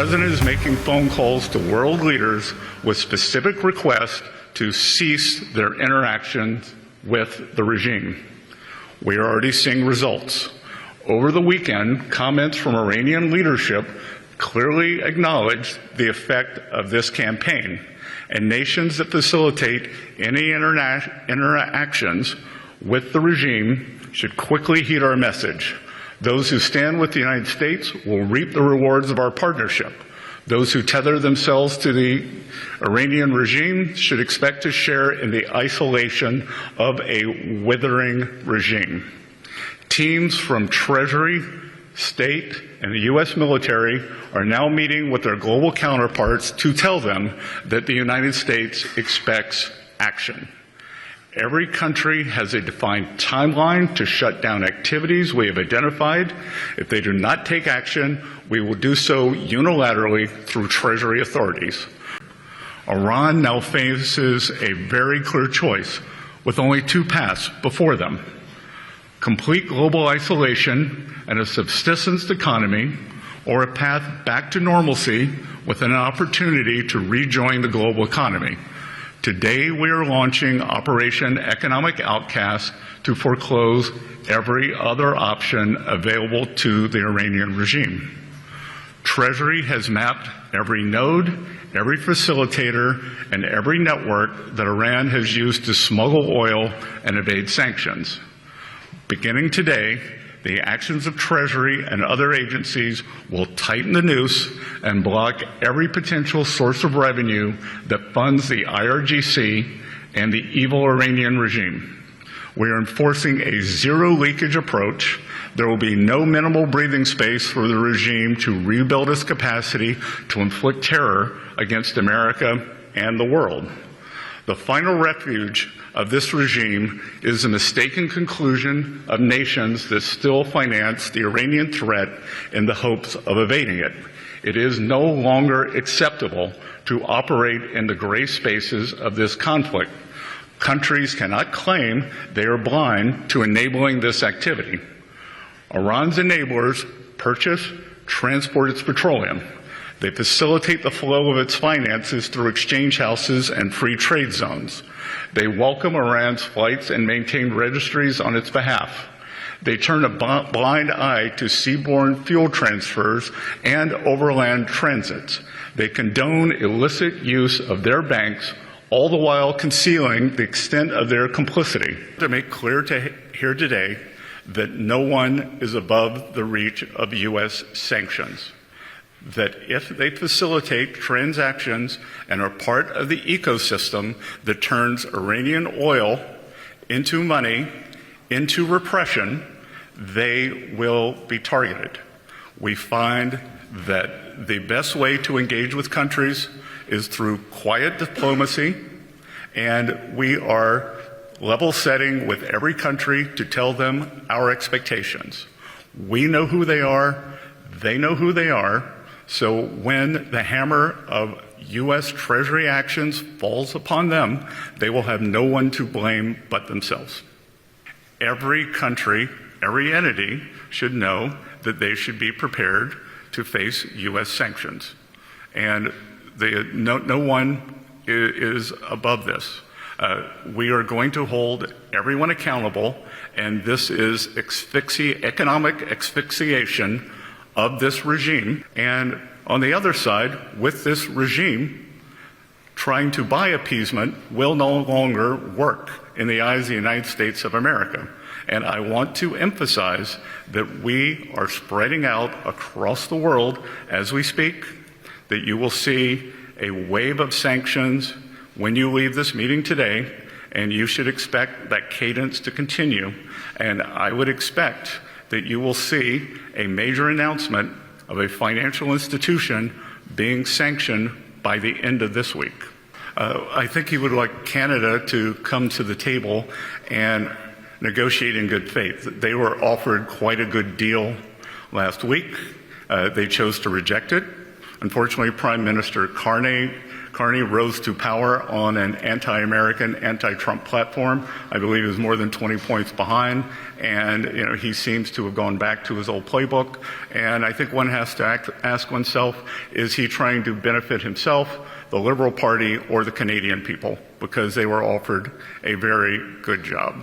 president is making phone calls to world leaders with specific requests to cease their interactions with the regime. We are already seeing results. Over the weekend, comments from Iranian leadership clearly acknowledged the effect of this campaign, and nations that facilitate any interactions with the regime should quickly heed our message. Those who stand with the United States will reap the rewards of our partnership. Those who tether themselves to the Iranian regime should expect to share in the isolation of a withering regime. Teams from Treasury, State, and the U.S. military are now meeting with their global counterparts to tell them that the United States expects action. Every country has a defined timeline to shut down activities we have identified. If they do not take action, we will do so unilaterally through Treasury authorities. Iran now faces a very clear choice with only two paths before them: complete global isolation and a subsistence economy, or a path back to normalcy with an opportunity to rejoin the global economy. Today, we are launching Operation Economic Outcast to foreclose every other option available to the Iranian regime. Treasury has mapped every node, every facilitator, and every network that Iran has used to smuggle oil and evade sanctions. Beginning today, the actions of Treasury and other agencies will tighten the noose and block every potential source of revenue that funds the IRGC and the evil Iranian regime. We are enforcing a zero leakage approach. There will be no minimal breathing space for the regime to rebuild its capacity to inflict terror against America and the world. The final refuge of this regime is the mistaken conclusion of nations that still finance the Iranian threat in the hopes of evading it. It is no longer acceptable to operate in the gray spaces of this conflict. Countries cannot claim they are blind to enabling this activity. Iran's enablers purchase, transport its petroleum. They facilitate the flow of its finances through exchange houses and free trade zones. They welcome Iran's flights and maintain registries on its behalf. They turn a blind eye to seaborne fuel transfers and overland transits. They condone illicit use of their banks, all the while concealing the extent of their complicity. To make clear here today that no one is above the reach of U.S. sanctions. That if they facilitate transactions and are part of the ecosystem that turns Iranian oil into money, into repression, they will be targeted. We find that the best way to engage with countries is through quiet diplomacy, and we are level setting with every country to tell them our expectations. We know who they are, they know who they are. So when the hammer of U.S. Treasury actions falls upon them, they will have no one to blame but themselves. Every country, every entity should know that they should be prepared to face U.S. sanctions. And no one is above this. We are going to hold everyone accountable, and this is economic asphyxiation of this regime. And on the other side, with this regime, trying to buy appeasement will no longer work in the eyes of the United States of America. And I want to emphasize that we are spreading out across the world as we speak, that you will see a wave of sanctions when you leave this meeting today, and you should expect that cadence to continue. And I would expect that you will see a major announcement of a financial institution being sanctioned by the end of this week. I think he would like Canada to come to the table and negotiate in good faith. They were offered quite a good deal last week. They chose to reject it. Unfortunately, Prime Minister Carney Carney rose to power on an anti-American, anti-Trump platform. I believe he was more than 20 points behind, and he seems to have gone back to his old playbook. And I think one has to ask oneself, is he trying to benefit himself, the Liberal Party, or the Canadian people? Because they were offered a very good job.